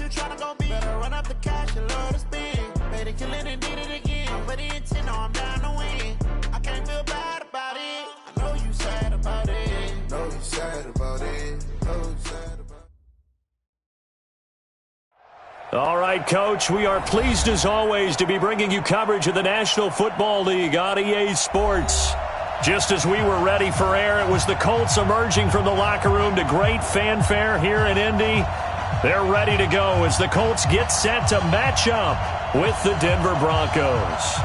you tryna go be? Better run up the cash and load the spin. Made it, killing and did it again. But the intent, no, I'm down to win. I can't feel bad about it. I know you sad about it. Know you sad about it. Know you sad about it. All right, Coach, we are pleased as always to be bringing you coverage of the National Football League on EA Sports. Just as we were ready for air, it was the Colts emerging from the locker room to great fanfare here in Indy. They're ready to go as the Colts get set to match up with the Denver Broncos.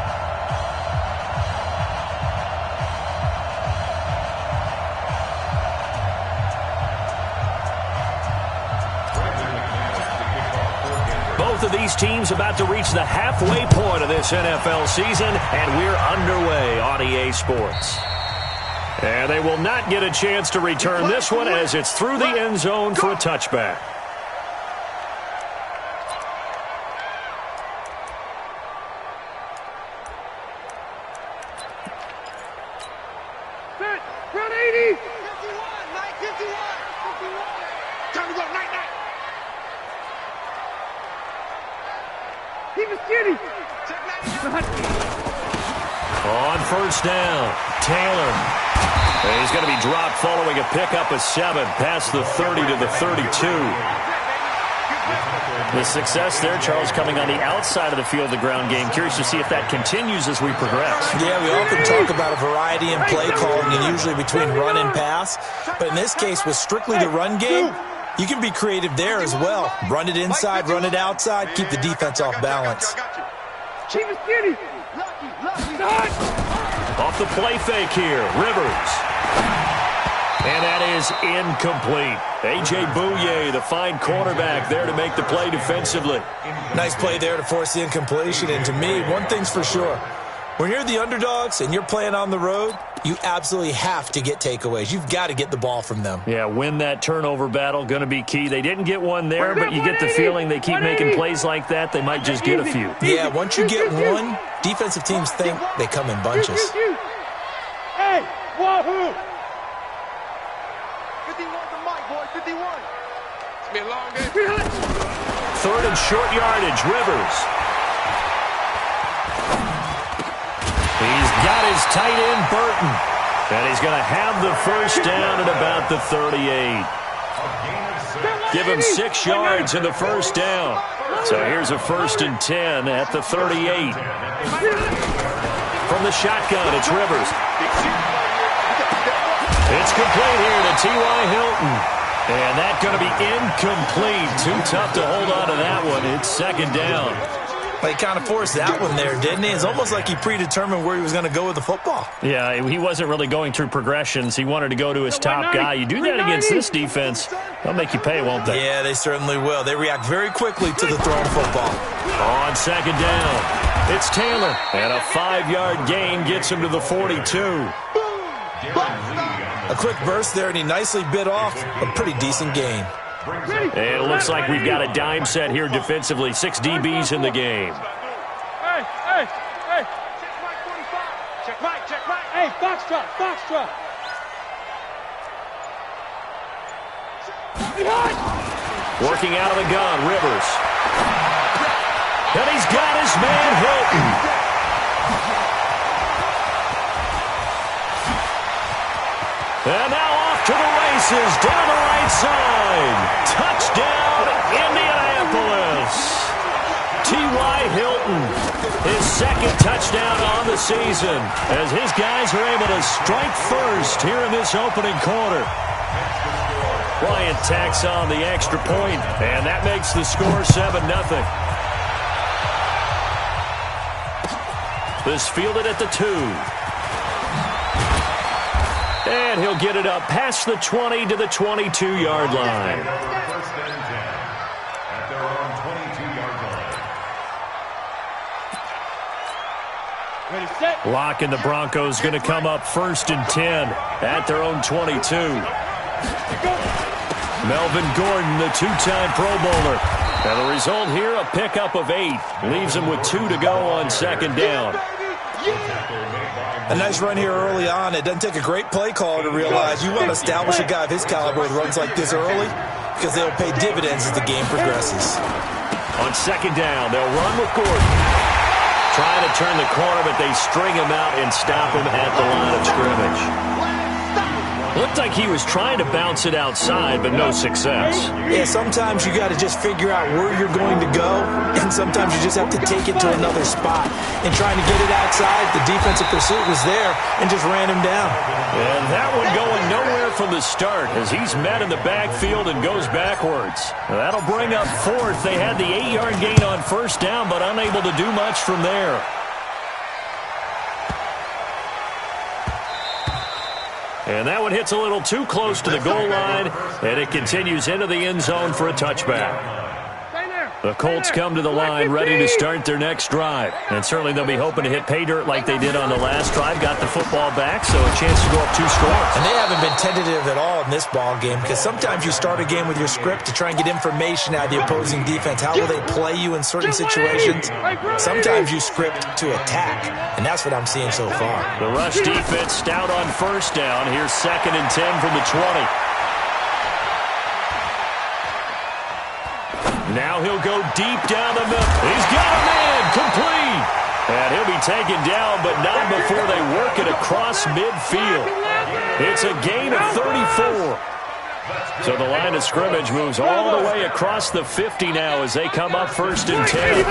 Both of these teams about to reach the halfway point of this NFL season, and we're underway on EA Sports. And they will not get a chance to return this one as it's through the end zone for a touchback. Run 80! 51, Mike, 51. Time to go, night, night. Keep it skinny! On first down, Taylor. He's going to be dropped following a pickup of 7 past the 30 to the 32. The success there, Charles, coming on the outside of the field, the ground game. Curious to see if that continues as we progress. Yeah, we often talk about a variety in play calling and usually between run and pass. But in this case, with strictly the run game, you can be creative there as well. Run it inside, run it outside, keep the defense off balance. Keep it skinny! Off the play fake here, Rivers. And that is incomplete. A.J. Bouye, the fine cornerback, there to make the play defensively. Nice play there to force the incompletion. And to me, one thing's for sure. When you're the underdogs and you're playing on the road, you absolutely have to get takeaways. You've got to get the ball from them. Yeah, win that turnover battle, going to be key. They didn't get one there, but you get the feeling they keep making plays like that, they might just get a few. Yeah, once you get one, defensive teams think they come in bunches. Hey, wahoo! 51 to Mike, boy, 51. It's been a long game. Third and short yardage, Rivers. He's got his tight end, Burton. And he's going to have the first down at about the 38. Give him 6 yards in the first down. So here's a 1st and 10 at the 38. From the shotgun, it's Rivers. It's complete here to T.Y. Hilton. And that's going to be incomplete. Too tough to hold on to that one. It's 2nd down. He kind of forced that one there, didn't he? It's almost like he predetermined where he was going to go with the football. Yeah, he wasn't really going through progressions. He wanted to go to his top guy. You do that against this defense, they'll make you pay, won't they? Yeah, they certainly will. They react very quickly to the thrown football. On 2nd down, it's Taylor. And a 5-yard gain gets him to the 42. A quick burst there, and he nicely bit off a pretty decent gain. And it looks like we've got a dime set here defensively. 6 DBs in the game. Hey! Check Mike 45. Check Mike. Hey, Foxtrot. Working out of the gun, Rivers. And he's got his man Hilton. And now off to the races, down the right side. Touchdown, Indianapolis. T.Y. Hilton, his 2nd touchdown on the season, as his guys are able to strike first here in this opening quarter. Bryant tacks on the extra point, and that makes the score 7-0. This fielded at the 2. And he'll get it up past the 20 to the 22-yard line. Lock and the Broncos going to come up 1st and 10 at their own 22. Melvin Gordon, the 2-time Pro Bowler. And the result here, a pickup of 8. Leaves him with 2 to go on 2nd down. A nice run here early on. It doesn't take a great play caller to realize you want to establish a guy of his caliber with runs like this early. because they'll pay dividends as the game progresses. On second down, they'll run with Gordon. Trying to turn the corner, but they string him out and stop him at the line of scrimmage. Looked like he was trying to bounce it outside, but no success. Yeah, sometimes you got to just figure out where you're going to go, and sometimes you just have to take it to another spot. And trying to get it outside, the defensive pursuit was there and just ran him down. And that one going nowhere from the start as he's met in the backfield and goes backwards. That'll bring up fourth. They had the 8-yard gain on first down, but unable to do much from there. And that one hits a little too close to the goal line, and it continues into the end zone for a touchback. The Colts come to the line ready to start their next drive. And certainly they'll be hoping to hit pay dirt like they did on the last drive. Got the football back, so a chance to go up 2 scores. And they haven't been tentative at all in this ball game because sometimes you start a game with your script to try and get information out of the opposing defense. How will they play you in certain situations? Sometimes you script to attack, and that's what I'm seeing so far. The rush defense stout on first down. Here's 2nd and 10 from the 20. Now he'll go deep down the middle. He's got a man complete. And he'll be taken down, but not before they work it across midfield. It's a gain of 34. So the line of scrimmage moves all the way across the 50 now as they come up 1st and 10.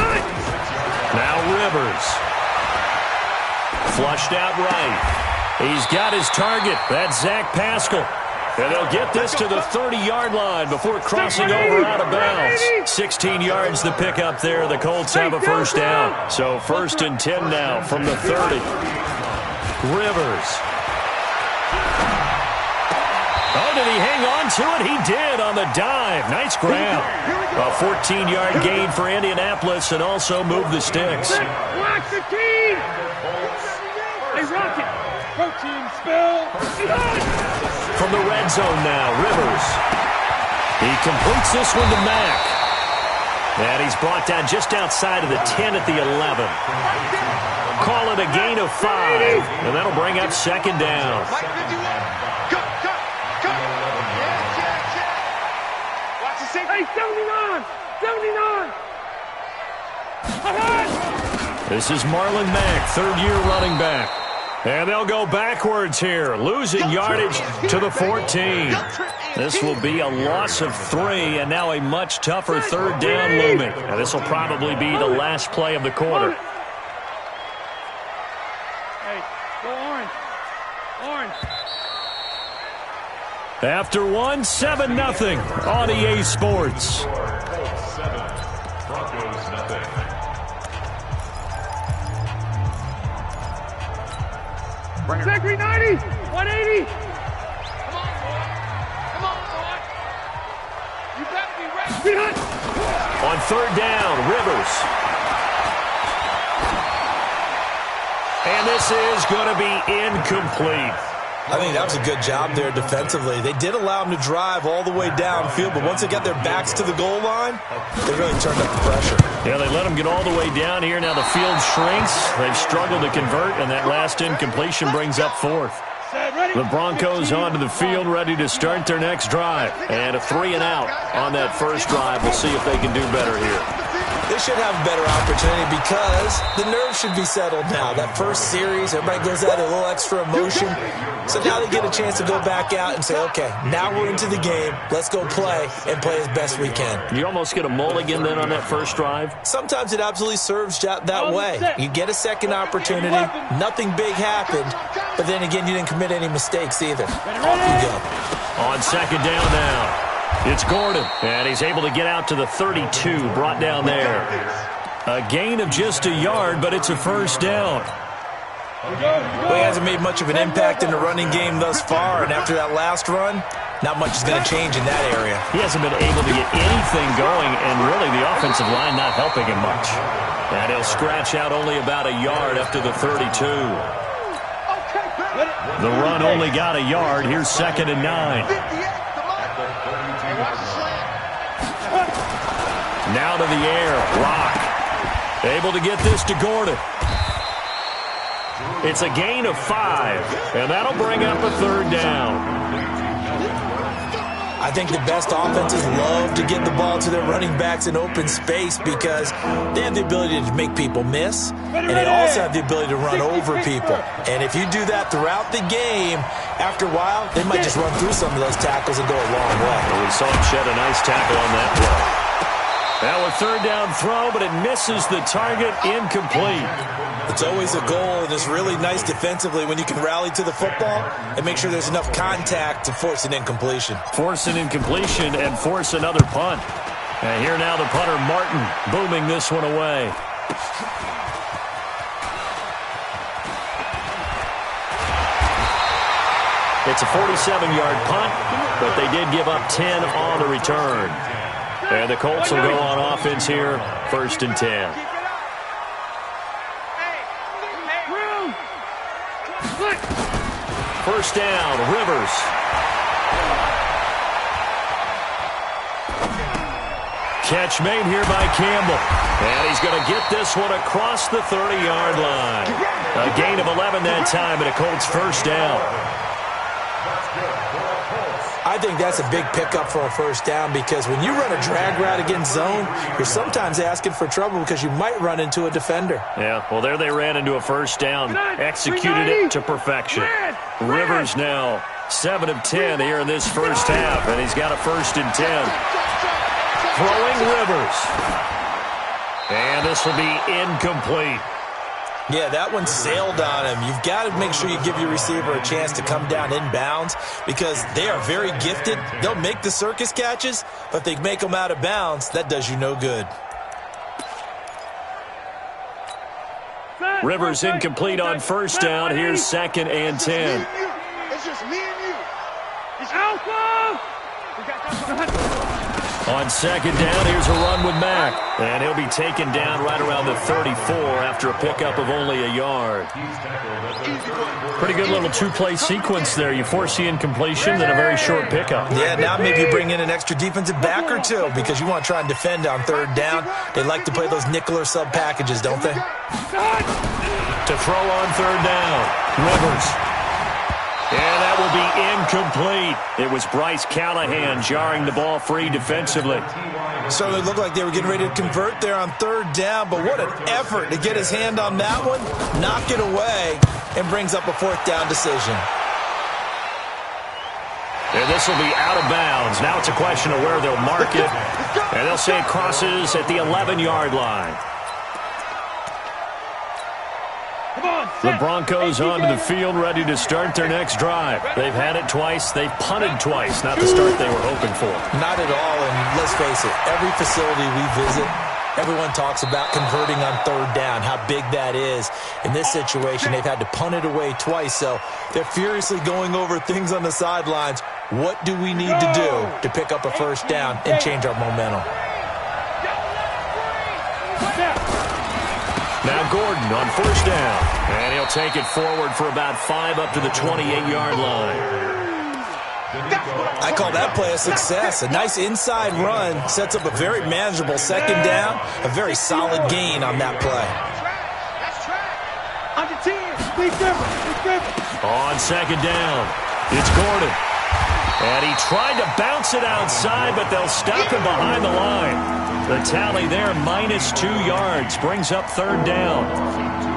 Now Rivers. Flushed out right. He's got his target. That's Zach Pascal. And they'll get this to the 30-yard line before crossing over out of bounds. 16 yards to pick up there. The Colts have a first down. So 1st and 10 now from the 30. Rivers. Oh, did he hang on to it? He did on the dive. Nice grab. A 14-yard gain for Indianapolis and also move the sticks. Block the team. Hey, Rocket. Protein spill. From the red zone now, Rivers. He completes this one to Mack. And he's brought down just outside of the 10 at the 11. Call it a gain of 5. And that'll bring up 2nd down. Hey, 79! 79! This is Marlon Mack, 3rd-year running back. And they'll go backwards here, losing yardage to the 14. This will be a loss of 3, and now a much tougher 3rd down looming. And this will probably be the last play of the quarter. Hey, go orange. Orange. After 1, 7-0 on EA Sports. Zachary 90, 180. Come on, boy. Come on, boy. You better be ready. On 3rd down, Rivers. And this is going to be incomplete. I think that was a good job there defensively. They did allow them to drive all the way downfield, but once they got their backs to the goal line, they really turned up the pressure. Yeah, they let them get all the way down here. Now the field shrinks. They've struggled to convert, and that last incompletion brings up 4th. The Broncos onto the field, ready to start their next drive. And a 3 and out on that first drive. We'll see if they can do better here. They should have a better opportunity because the nerves should be settled now. That first series, everybody goes out a little extra emotion. So now they get a chance to go back out and say, okay, now we're into the game. Let's go play and play as best we can. You almost get a mulligan then on that first drive? Sometimes it absolutely serves that way. You get a second opportunity. Nothing big happened. But then again, you didn't commit any mistakes either. Off you go. On 2nd down now. It's Gordon, and he's able to get out to the 32, brought down there. A gain of just a yard, but it's a first down. Well, he hasn't made much of an impact in the running game thus far, and after that last run, not much is going to change in that area. He hasn't been able to get anything going, and really the offensive line not helping him much. And he'll scratch out only about a yard up to the 32. The run only got a yard. Here's 2nd and 9. Now to the air, Rock. Able to get this to Gordon. It's a gain of 5, and that'll bring up a 3rd down. I think the best offenses love to get the ball to their running backs in open space because they have the ability to make people miss, and they also have the ability to run over people. And if you do that throughout the game, after a while, they might just run through some of those tackles and go a long way. Well, we saw him shed a nice tackle on that play. Now a third down throw, but it misses the target, incomplete. It's always a goal, and it's really nice defensively when you can rally to the football and make sure there's enough contact to force an incompletion. Force an incompletion and force another punt. And here now the punter, Martin, booming this one away. It's a 47-yard punt, but they did give up 10 on the return. And the Colts will go on offense here, 1st and 10. First down, Rivers. Catch made here by Campbell. And he's going to get this one across the 30-yard line. A gain of 11 that time, and a Colts first down. I think that's a big pickup for a first down because when you run a drag route against zone, you're sometimes asking for trouble because you might run into a defender. Yeah, well, there they ran into a first down, executed it to perfection. Rivers now 7 of 10 here in this first half, and he's got a 1st and 10. Throwing Rivers. And this will be incomplete. Yeah, that one sailed on him. You've got to make sure you give your receiver a chance to come down inbounds because they are very gifted. They'll make the circus catches, but if they make them out of bounds, that does you no good. Rivers incomplete on first down. Here's 2nd and 10. It's just me and you. It's Alpha! On 2nd down, here's a run with Mack. And he'll be taken down right around the 34 after a pickup of only a yard. Pretty good little two-play sequence there. You force the incompletion, then a very short pickup. Yeah, now maybe you bring in an extra defensive back or two because you want to try and defend on 3rd down. They like to play those nickel or sub packages, don't they? To throw on 3rd down, Rivers. And that will be incomplete. It was Bryce Callahan jarring the ball free defensively. Certainly looked like they were getting ready to convert there on 3rd down, but what an effort to get his hand on that one, knock it away, and brings up a 4th down decision. And this will be out of bounds. Now it's a question of where they'll mark it. And they'll say it crosses at the 11-yard line. The Broncos onto the field, ready to start their next drive. They've had it twice. They've punted twice. Not the start they were hoping for. Not at all, and let's face it, every facility we visit, everyone talks about converting on 3rd down, how big that is. In this situation, they've had to punt it away twice, so they're furiously going over things on the sidelines. What do we need to do to pick up a first down and change our momentum? Now Gordon on 1st down. And he'll take it forward for about 5 up to the 28-yard line. I call that play a success. A nice inside run sets up a very manageable 2nd down, a very solid gain on that play. On 2nd down, it's Gordon. And he tried to bounce it outside, but they'll stop him behind the line. The tally there, -2 yards, brings up 3rd down.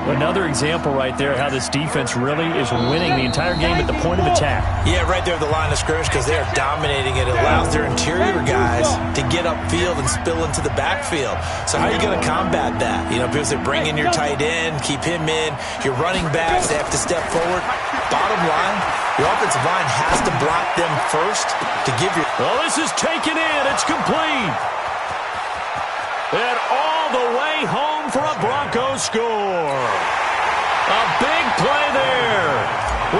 Another example right there how this defense really is winning the entire game at the point of attack. Yeah, right there at the line of scrimmage because they are dominating it. It allows their interior guys to get upfield and spill into the backfield. So how are you going to combat that? You know, people say bring in your tight end, keep him in. Your running backs, they have to step forward. Bottom line, your offensive line has to block them first to give you... Well, this is taken in. It's complete. And all the way home for a Broncos score. A big play there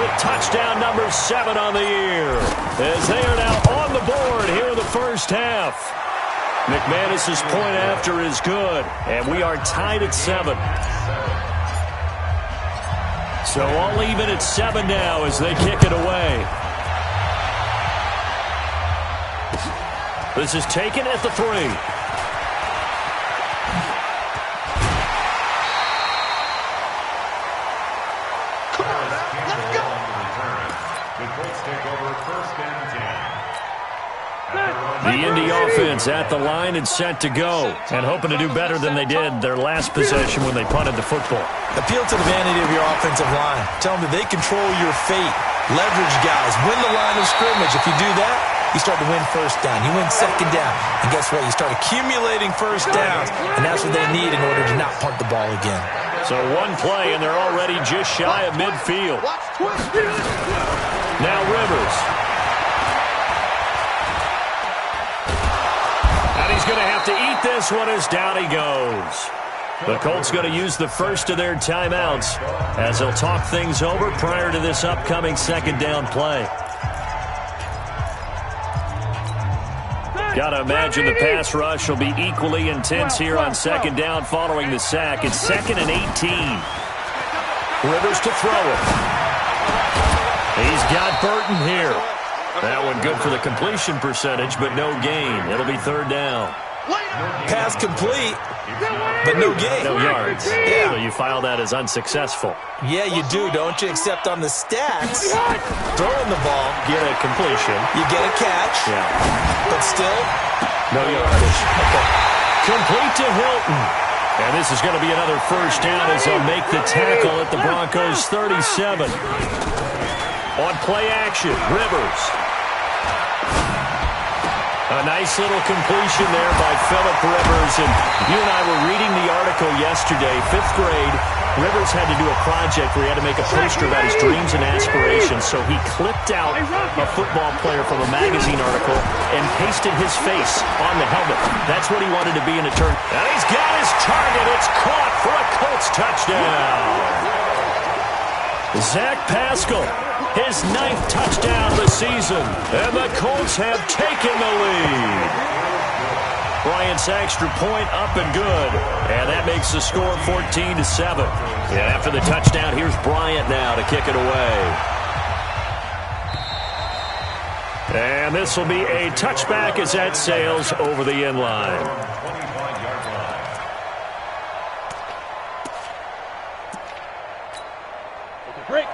with touchdown number 7 on the year as they are now on the board here in the first half. McManus's point after is good, and we are tied at 7. So all even at 7 now as they kick it away. This is taken at the 3. The Indy offense at the line and set to go, and hoping to do better than they did their last possession when they punted the football. Appeal to the vanity of your offensive line. Tell them that they control your fate. Leverage guys. Win the line of scrimmage. If you do that, you start to win first down. You win second down. And guess what? You start accumulating first downs, and that's what they need in order to not punt the ball again. So one play, and they're already just shy of midfield. Now Rivers. And he's going to have to eat this one as down he goes. The Colts going to use the first of their timeouts as they'll talk things over prior to this upcoming second down play. Got to imagine the pass rush will be equally intense here on second down following the sack. It's 2nd and 18. Rivers to throw it. He's got Burton here. That one good for the completion percentage, but no gain. It'll be 3rd down. Pass complete, but no gain. No yards. Yeah. So you file that as unsuccessful. Yeah, you do, don't you? Except on the stats, throwing the ball, Get a completion. you get a catch, Yeah. but still, No yardage. okay. Complete to Hilton. And this is going to be another first down as they'll make the tackle at the Broncos' 37. On play action, Rivers. A nice little completion there by Phillip Rivers. And you and I were reading the article yesterday, 5th grade. Rivers had to do a project where he had to make a poster about his dreams and aspirations. So he clipped out a football player from a magazine article and pasted his face on the helmet. That's what he wanted to be in a turn. And he's got his target. It's caught for a Colts touchdown. Zach Pascal, his 9th touchdown of the season, and the Colts have taken the lead. Bryant's extra point up and good, and that makes the score 14-7. And after the touchdown, here's Bryant now to kick it away. And this will be a touchback as that sails over the end line.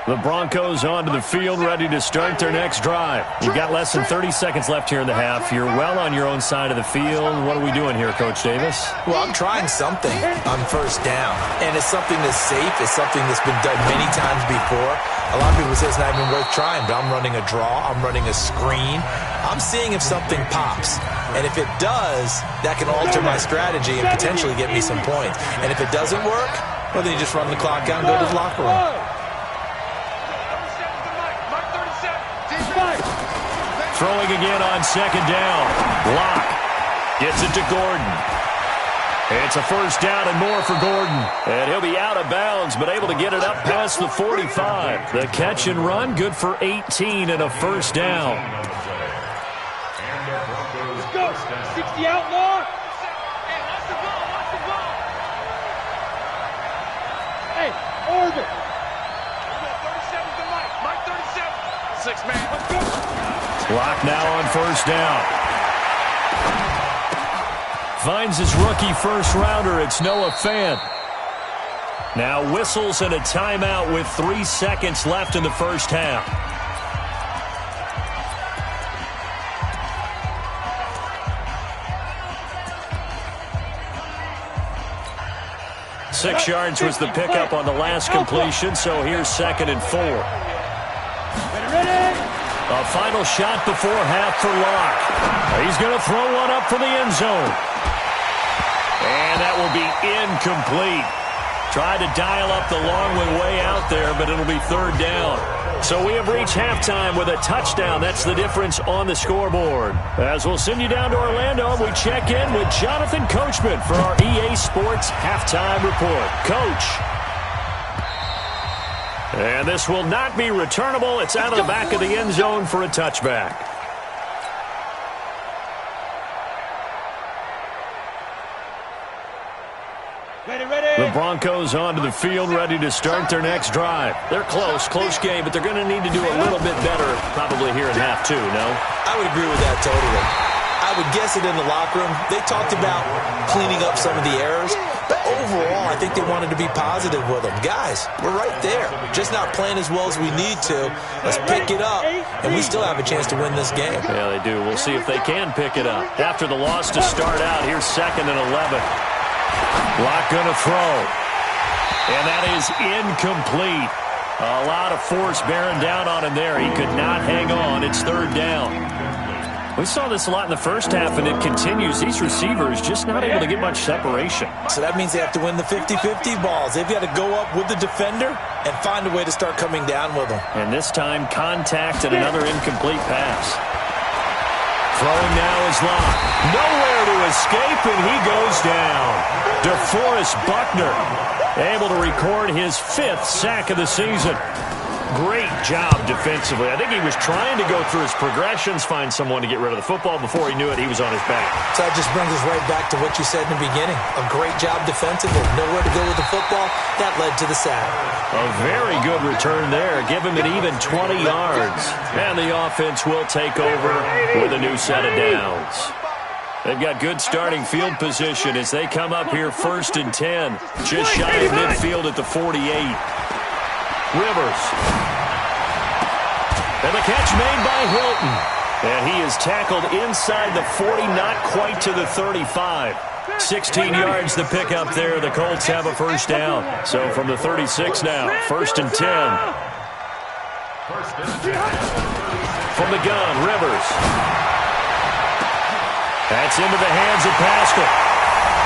The Broncos onto the field, ready to start their next drive. You've got less than 30 seconds left here in the half. You're well on your own side of the field. What are we doing here, Coach Davis? Well, I'm trying something on first down, and it's something that's safe. It's something that's been done many times before. A lot of people say it's not even worth trying, but I'm running a draw. I'm running a screen. I'm seeing if something pops, and if it does, that can alter my strategy and potentially get me some points. And if it doesn't work, well, then you just run the clock out and go to the locker room. Throwing again on second down. Block. Gets it to Gordon. It's a first down and more for Gordon. And he'll be out of bounds, but able to get it up past the 45. The catch and run, good for 18 and a first down. Let's go. 60 outlaw. Hey, watch the ball. Watch the ball. Hey, orbit. 37's the Mike. Mike 37. 6 man. Let's go. Clock now on first down. Finds his rookie first rounder. It's Noah Fant. Now whistles and a timeout with 3 seconds left in the first half. Six yards was the pickup on the last completion, so here's 2nd and 4. A final shot before half for Locke. He's going to throw one up for the end zone. And that will be incomplete. Tried to dial up the long way out there, but it'll be 3rd down. So we have reached halftime with a touchdown. That's the difference on the scoreboard. As we'll send you down to Orlando, we check in with Jonathan Coachman for our EA Sports Halftime Report. Coach. And this will not be returnable. It's out of the back of the end zone for a touchback. The Broncos onto the field, ready to start their next drive. They're close game, but they're going to need to do a little bit better probably here in half 2, no? I would agree with that totally. I would guess it in the locker room. They talked about cleaning up some of the errors, but overall, I think they wanted to be positive with them. Guys, we're right there, just not playing as well as we need to. Let's pick it up, and we still have a chance to win this game. Yeah, they do. We'll see if they can pick it up. After the loss to start out, here's 2nd and 11. Locke going to throw. And that is incomplete. A lot of force bearing down on him there. He could not hang on. It's 3rd down. We saw this a lot in the first half, and it continues. These receivers just not able to get much separation. So that means they have to win the 50-50 balls. They've got to go up with the defender and find a way to start coming down with them. And this time, contact and another incomplete pass. Throwing now is Locke. Nowhere to escape, and he goes down. DeForest Buckner able to record his 5th sack of the season. Great job defensively. I think he was trying to go through his progressions, find someone to get rid of the football. Before he knew it, he was on his back. So that just brings us right back to what you said in the beginning. A great job defensively. Nowhere to go with the football. That led to the sack. A very good return there. Give him an even 20 yards. And the offense will take over with a new set of downs. They've got good starting field position as they come up here 1st and 10. Just shy of midfield at the 48. Rivers. And the catch made by Hilton. And he is tackled inside the 40, not quite to the 35. 16 yards to pick up there. The Colts have a 1st down. So from the 36 now, 1st and 10. From the gun, Rivers. That's into the hands of Pascal.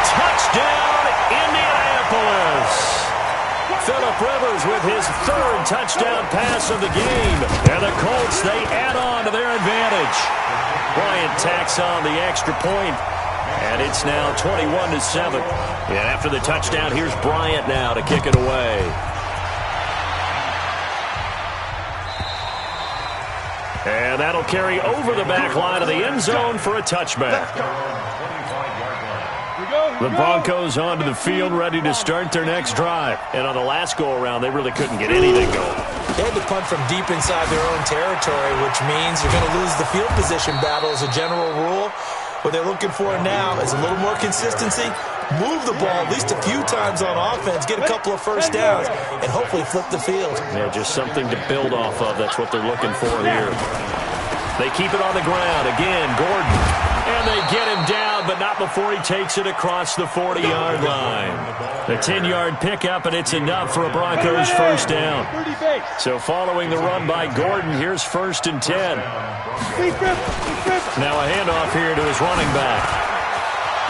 Touchdown, Indianapolis. Phillip Rivers with his 3rd touchdown pass of the game. And the Colts, they add on to their advantage. Bryant tacks on the extra point. And it's now 21-7. And after the touchdown, here's Bryant now to kick it away. And that'll carry over the back line of the end zone for a touchback. The Broncos onto the field, ready to start their next drive. And on the last go-around, they really couldn't get anything going. They had to punt from deep inside their own territory, which means you're going to lose the field position battle as a general rule. What they're looking for now is a little more consistency, move the ball at least a few times on offense, get a couple of 1st downs, and hopefully flip the field. Yeah, just something to build off of. That's what they're looking for here. They keep it on the ground. Again, Gordon. And they get him down, but not before he takes it across the 40-yard line. The 10-yard pickup, and it's enough for a Broncos 1st down. So following the run by Gordon, here's 1st and 10. Now a handoff here to his running back.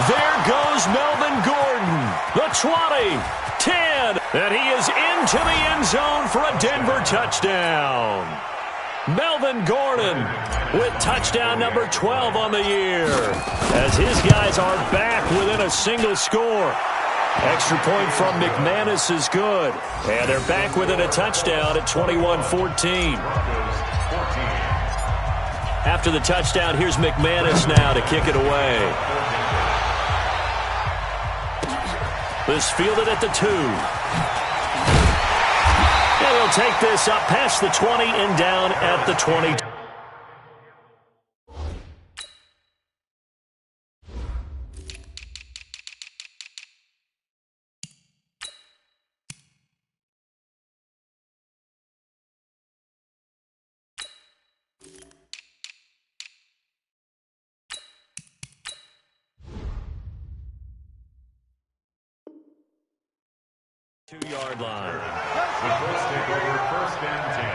There goes Melvin Gordon. The 20, 10, and he is into the end zone for a Denver touchdown. Melvin Gordon with touchdown number 12 on the year as his guys are back within a single score. Extra point from McManus is good. And they're back within a touchdown at 21-14. After the touchdown, here's McManus now to kick it away. This fielded at the 2. And he'll take this up past the 20 and down at the 20. Two-yard line. The Colts take over 1st and 10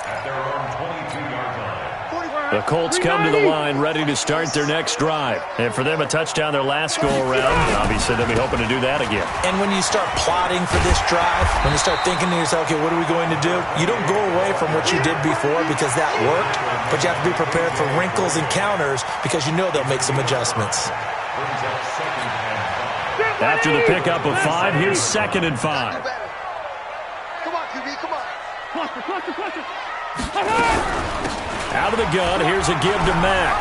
at their own 22-yard line. The Colts come to the line ready to start their next drive. And for them, a touchdown their last go-around. Obviously, they'll be hoping to do that again. And when you start plotting for this drive, when you start thinking to yourself, okay, what are we going to do? You don't go away from what you did before because that worked, but you have to be prepared for wrinkles and counters because you know they'll make some adjustments. After the pickup of 5, here's 2nd and 5. Come on, QB, come on. Cluster. Out of the gun, here's a give to Mack.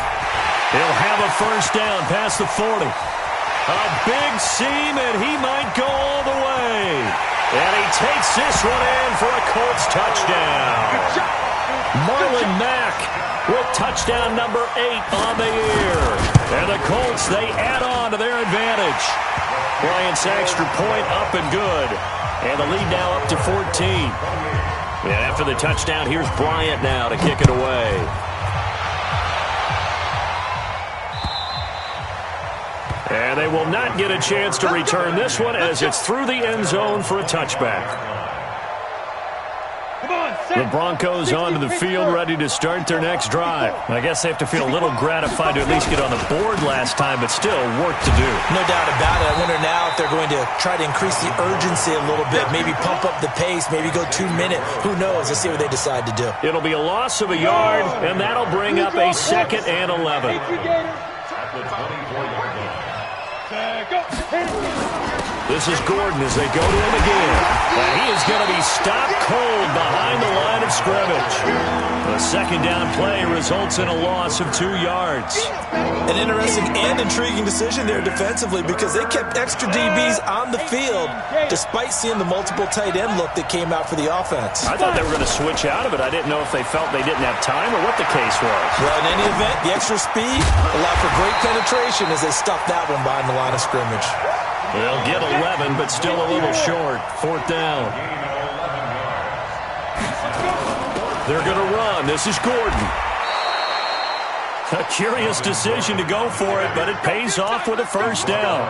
He'll have a 1st down past the 40. A big seam, and he might go all the way. And he takes this one in for a Colts touchdown. Marlon Mack with touchdown number 8 on the year. And the Colts, they add on to their advantage. Bryant's extra point up and good. And the lead now up to 14. And after the touchdown, here's Bryant now to kick it away. And they will not get a chance to return this one as it's through the end zone for a touchback. The Broncos onto the field, ready to start their next drive. I guess they have to feel a little gratified to at least get on the board last time, but still work to do. No doubt about it. I wonder now if they're going to try to increase the urgency a little bit, maybe pump up the pace, maybe go 2 minute. Who knows? Let's see what they decide to do. It'll be a loss of a yard, and that'll bring up a 2nd and 11. This is Gordon as they go to him again. And he is going to be stopped cold behind the line of scrimmage. The 2nd down play results in a loss of 2 yards. An interesting and intriguing decision there defensively because they kept extra DBs on the field despite seeing the multiple tight end look that came out for the offense. I thought they were going to switch out of it. I didn't know if they felt they didn't have time or what the case was. Well, in any event, the extra speed allowed for great penetration as they stuffed that one behind the line of scrimmage. They'll get 11, but still a little short. 4th down. They're going to run. This is Gordon. A curious decision to go for it, but it pays off with a 1st down.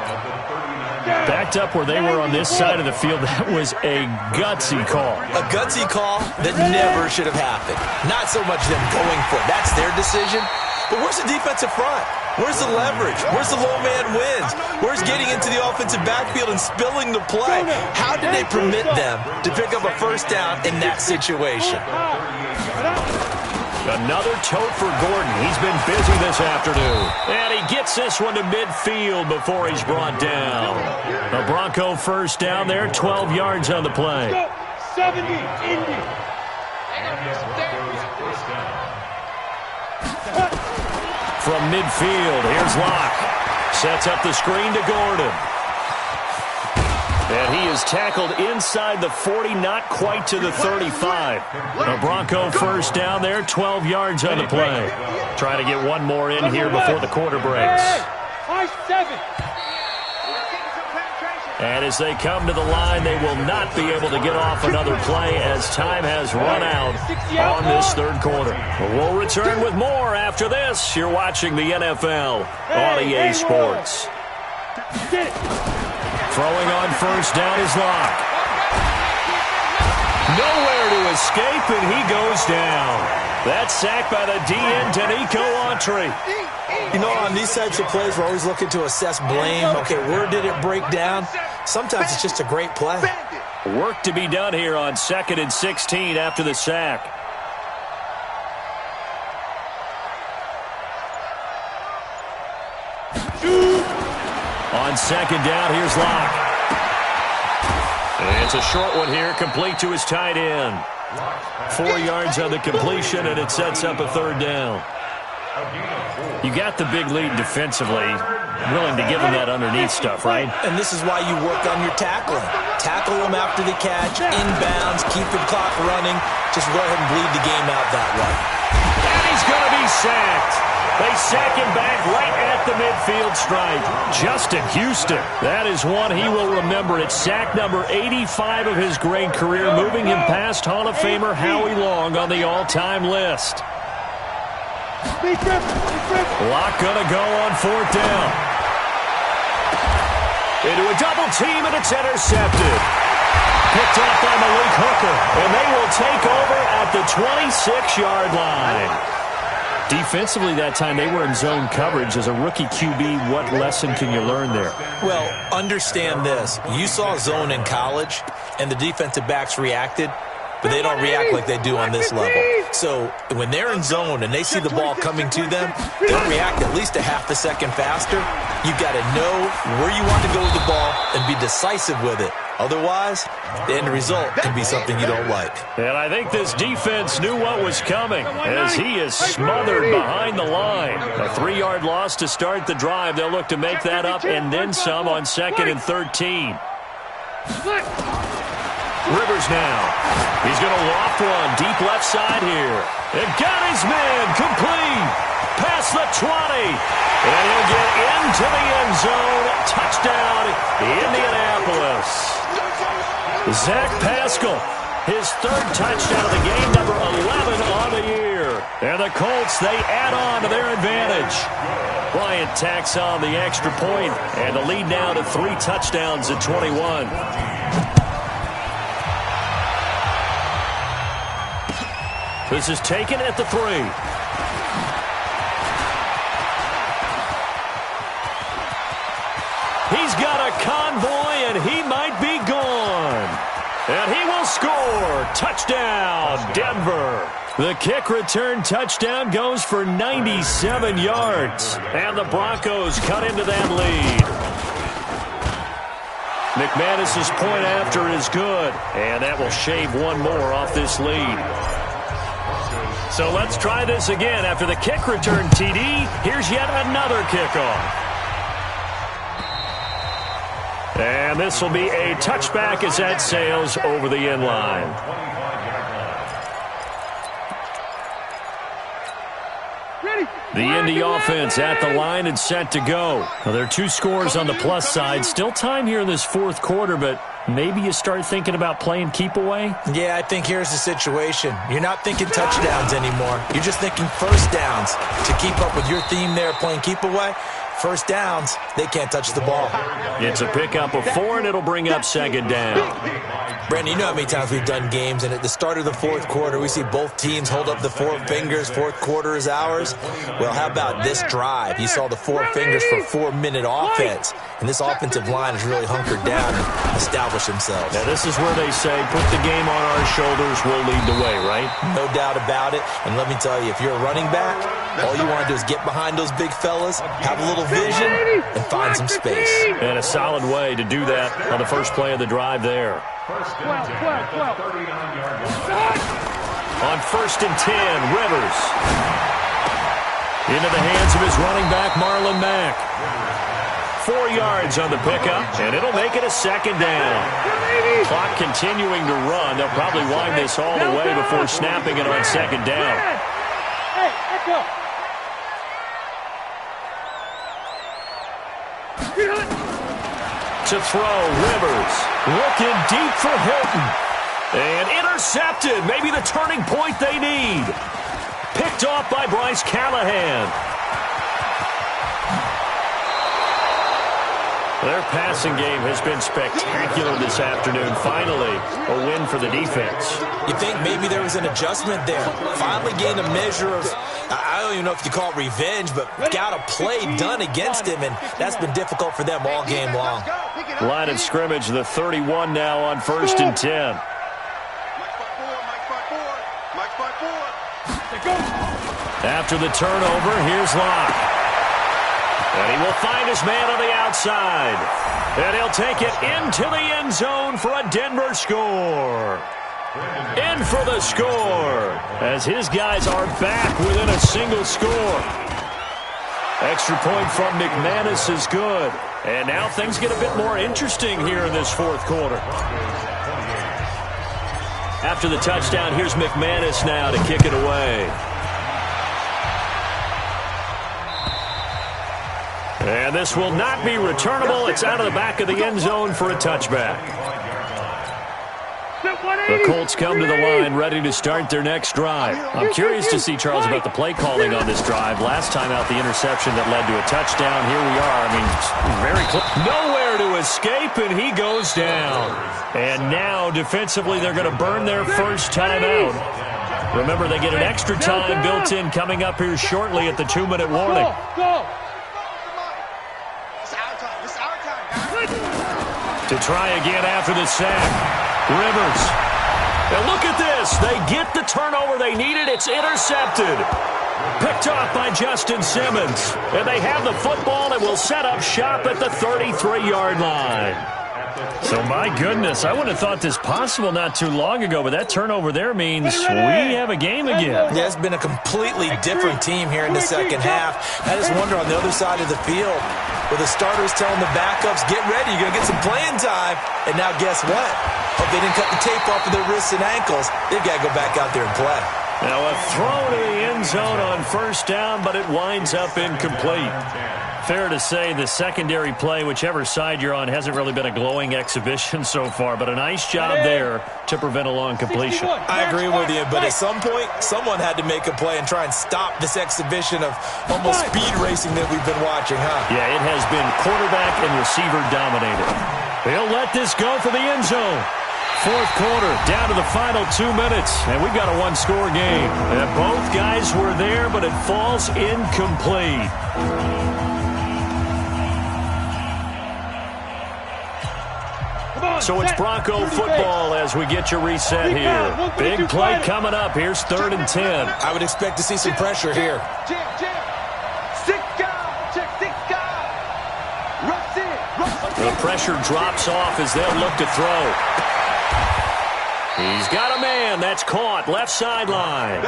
Backed up where they were on this side of the field, that was a gutsy call. A gutsy call that never should have happened. Not so much them going for it. That's their decision. But where's the defensive front? Where's the leverage? Where's the low man wins? Where's getting into the offensive backfield and spilling the play? How did they permit them to pick up a 1st down in that situation? Another tote for Gordon. He's been busy this afternoon. And he gets this one to midfield before he's brought down. A Bronco 1st down there, 12 yards on the play. 70, Indy. From midfield, here's Locke. Sets up the screen to Gordon. And he is tackled inside the 40, not quite to the 35. A Bronco 1st down there, 12 yards on the play. Trying to get one more in here before the quarter breaks. High 7. And as they come to the line, they will not be able to get off another play as time has run out on this 3rd quarter. We'll return with more after this. You're watching the NFL on EA Sports. Throwing on 1st down is Locke. Nowhere to escape, and he goes down. That's sacked by the DN, Danico Autry. You know, on these types of plays, we're always looking to assess blame. Okay, where did it break down? Sometimes it's just a great play. Work to be done here on 2nd and 16 after the sack. On 2nd down, here's Locke. And it's a short one here, complete to his tight end. 4 yards on the completion, and it sets up a 3rd down. You got the big lead defensively, willing to give them that underneath stuff, right? And this is why you work on your tackling. Tackle them after the catch, inbounds, keep the clock running. Just go ahead and bleed the game out that way. And he's going to be sacked. They sack him back right at the midfield stripe. Justin Houston, that is one he will remember. It's sack number 85 of his great career, moving him past Hall of Famer Howie Long on the all-time list. Locke gonna go on 4th down. Into a double team, and it's intercepted. Picked off by Malik Hooker, and they will take over at the 26-yard line. Defensively that time, they were in zone coverage. As a rookie QB, what lesson can you learn there? Well, understand this. You saw zone in college, and the defensive backs reacted, but they don't react like they do on this level. So when they're in zone and they see the ball coming to them, they'll react at least a half a second faster. You've got to know where you want to go with the ball and be decisive with it. Otherwise, the end result can be something you don't like. And I think this defense knew what was coming as he is smothered behind the line. A 3-yard loss to start the drive. They'll look to make that up and then some on 2nd and 13. Rivers now. He's going to loft one deep left side here. And got his man complete. Past the 20. And he'll get into the end zone. Touchdown, Indianapolis. Zach Pascal, his third touchdown of the game, number 11 on the year. And the Colts, they add on to their advantage. Bryant tacks on the extra point, and the lead now to 3 touchdowns at 21. This is taken at the 3. He's got a convoy, and he might be gone. And he will score. Touchdown, Denver. The kick return touchdown goes for 97 yards. And the Broncos cut into that lead. McManus's point after is good. And that will shave one more off this lead. So let's try this again. After the kick return TD, here's yet another kickoff. And this will be a touchback as that sails over the end line. The Indy offense at the line and set to go. Now, there are 2 scores on the plus side. Still time here in this fourth quarter, but maybe you start thinking about playing keep away? Yeah, I think here's the situation. You're not thinking touchdowns anymore. You're just thinking first downs. To keep up with your theme there, playing keep away, first downs, they can't touch the ball. It's a pickup of 4, and it'll bring up second down. Brandon, you know how many times we've done games, and at the start of the fourth quarter, we see both teams hold up the 4 fingers, fourth quarter is ours. Well, how about this drive? You saw the 4 fingers for 4-minute offense, and this offensive line has really hunkered down and established themselves. Now, this is where they say, put the game on our shoulders, we'll lead the way, right? No doubt about it, and let me tell you, if you're a running back, all you want to do is get behind those big fellas, have a little vision, and find some space. And a solid way to do that on the first play of the drive there. First and 10 at the 39-yard line. On first and 10, Rivers. Into the hands of his running back, Marlon Mack. 4 yards on the pickup, and it'll make it a second down. Clock continuing to run. They'll probably wind this all the way before snapping it on second down. Hey, let's go. To throw, Rivers. Looking deep for Hilton. And intercepted. Maybe the turning point they need. Picked off by Bryce Callahan. Their passing game has been spectacular this afternoon. Finally, a win for the defense. You think maybe there was an adjustment there. Finally gained a measure of, I don't even know if you call it revenge, but got a play done against him, and that's been difficult for them all game long. Line of scrimmage, the 31 now on first and 10. After the turnover, here's Locke. And he will find his man on the outside. And he'll take it into the end zone for a Denver score. In for the score, as his guys are back within a single score. Extra point from McManus is good. And now things get a bit more interesting here in this fourth quarter. After the touchdown, here's McManus now to kick it away. And this will not be returnable. It's out of the back of the end zone for a touchback. The Colts come to the line ready to start their next drive. I'm curious to see, Charles, about the play calling on this drive. Last time out, the interception that led to a touchdown. Here we are. I mean, very close. Nowhere to escape, and he goes down. And now, defensively, they're going to burn their first time out. Remember, they get an extra time built in coming up here shortly at the 2-minute warning. Go. To try again after the sack. Rivers. And look at this. They get the turnover they needed. It's intercepted. Picked off by Justin Simmons. And they have the football and will set up shop at the 33-yard line. So, my goodness, I wouldn't have thought this possible not too long ago, but that turnover there means we have a game again. Yeah, it's been a completely different team here in the second half. I just wonder on the other side of the field, with the starters telling the backups, get ready, you're going to get some playing time. And now guess what? Hope they didn't cut the tape off of their wrists and ankles. They've got to go back out there and play. Now a throw to the end zone on first down, but it winds up incomplete. Fair to say the secondary play, whichever side you're on, hasn't really been a glowing exhibition so far, but a nice job there to prevent a long completion. I agree with you, but at some point, someone had to make a play and try and stop this exhibition of almost speed racing that we've been watching, huh? Yeah, it has been quarterback and receiver dominated. He'll let this go for the end zone. Fourth quarter, down to the final 2 minutes, and we've got a one-score game. And both guys were there, but it falls incomplete. So it's Bronco football as we get you reset here. Big play coming up. Here's 3rd and 10. I would expect to see some pressure here. The pressure drops off as they'll look to throw. He's got a man. That's caught. Left sideline.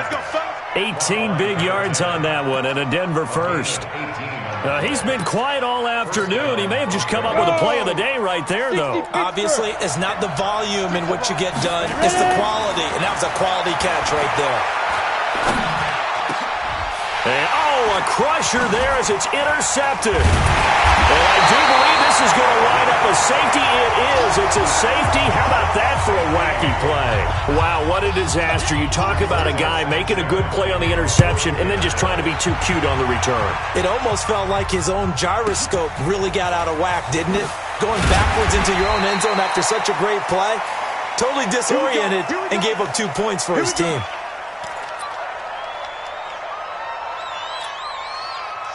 18 big yards on that one, and a Denver first. He's been quiet all afternoon. He may have just come up with a play of the day right there, though. Obviously, it's not the volume in what you get done. It's the quality, and that was a quality catch right there. And, a crusher there as it's intercepted. And I do believe this is going to wind up a safety. It is. It's a safety. How about that for a wacky play? Wow, what a disaster. You talk about a guy making a good play on the interception and then just trying to be too cute on the return. It almost felt like his own gyroscope really got out of whack, didn't it? Going backwards into your own end zone after such a great play. Totally disoriented and gave up 2 points for his team.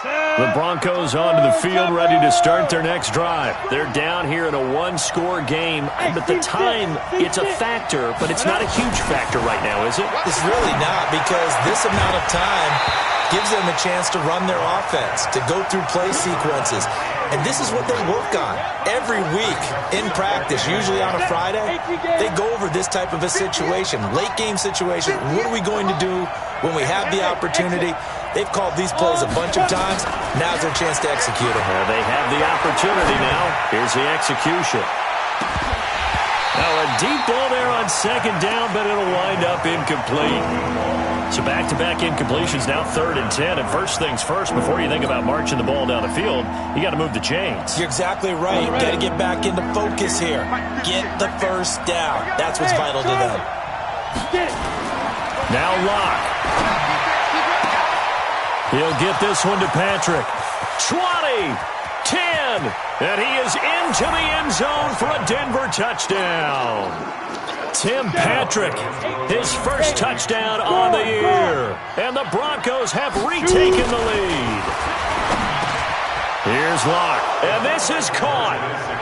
The Broncos onto the field, ready to start their next drive. They're down here in a one-score game, but the time, it's a factor, but it's not a huge factor right now, is it? It's really not, because this amount of time gives them a chance to run their offense, to go through play sequences. And this is what they work on every week in practice, usually on a Friday. They go over this type of a situation, late-game situation. What are we going to do when we have the opportunity? They've called these plays a bunch of times. Now's their chance to execute them. Well, they have the opportunity now. Here's the execution. Now a deep ball there on second down, but it'll wind up incomplete. So back-to-back incompletions, now 3rd and 10. And first things first, before you think about marching the ball down the field, you got to move the chains. You're exactly right. Got to get back into focus here. Get the first down. That's what's vital to them. Now Locke. He'll get this one to Patrick. 20, 10, and he is into the end zone for a Denver touchdown. Tim Patrick, his first touchdown on the year. And the Broncos have retaken the lead. Here's Locke, and this is caught.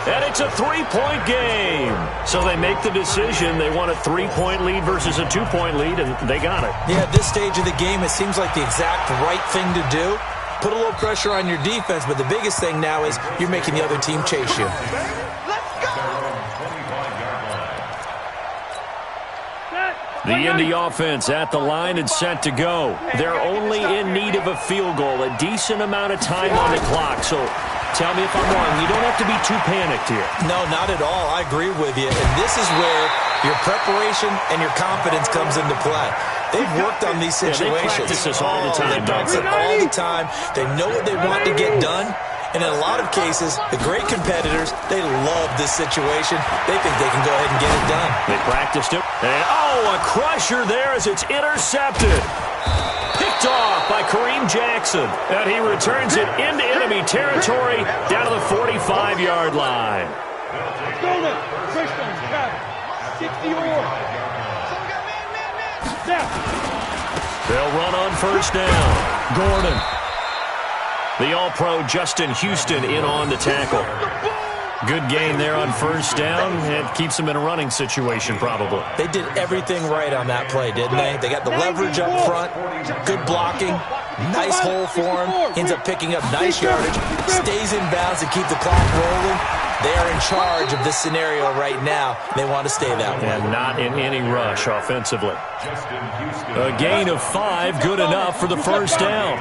And it's a 3-point game. So they make the decision. They want a 3-point lead versus a 2-point lead, and they got it. Yeah, at this stage of the game, it seems like the exact right thing to do. Put a little pressure on your defense, but the biggest thing now is you're making the other team chase you. The Indy offense at the line and set to go. They're only in need of a field goal, a decent amount of time on the clock. So tell me if I'm wrong. You don't have to be too panicked here. No, not at all. I agree with you. And this is where your preparation and your confidence comes into play. They've worked on these situations. They practice this all the time. They practice it all the time. They know what they want to get done. And in a lot of cases, the great competitors, they love this situation. They think they can go ahead and get it done. They practiced it. And, a crusher there as it's intercepted. Picked off by Kareem Jackson. And he returns it into enemy territory down to the 45-yard line. They'll run on first down. Gordon. The All-Pro Justin Houston in on the tackle. Good gain there on first down. It keeps them in a running situation, probably. They did everything right on that play, didn't they? They got the leverage up front, good blocking, nice hole for him, ends up picking up nice yardage, stays in bounds to keep the clock rolling. They are in charge of this scenario right now. They want to stay that way. And not in any rush offensively. A gain of 5, good enough for the first down.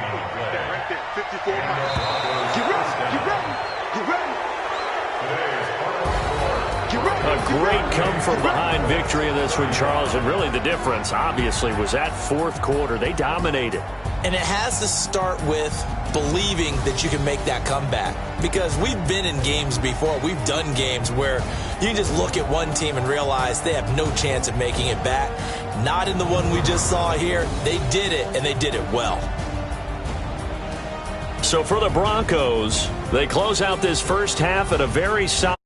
A great come-from-behind victory in this one, Charles. And really the difference, obviously, was that fourth quarter. They dominated. And it has to start with believing that you can make that comeback. Because we've been in games before. We've done games where you can just look at one team and realize they have no chance of making it back. Not in the one we just saw here. They did it, and they did it well. So for the Broncos, they close out this first half at a very solid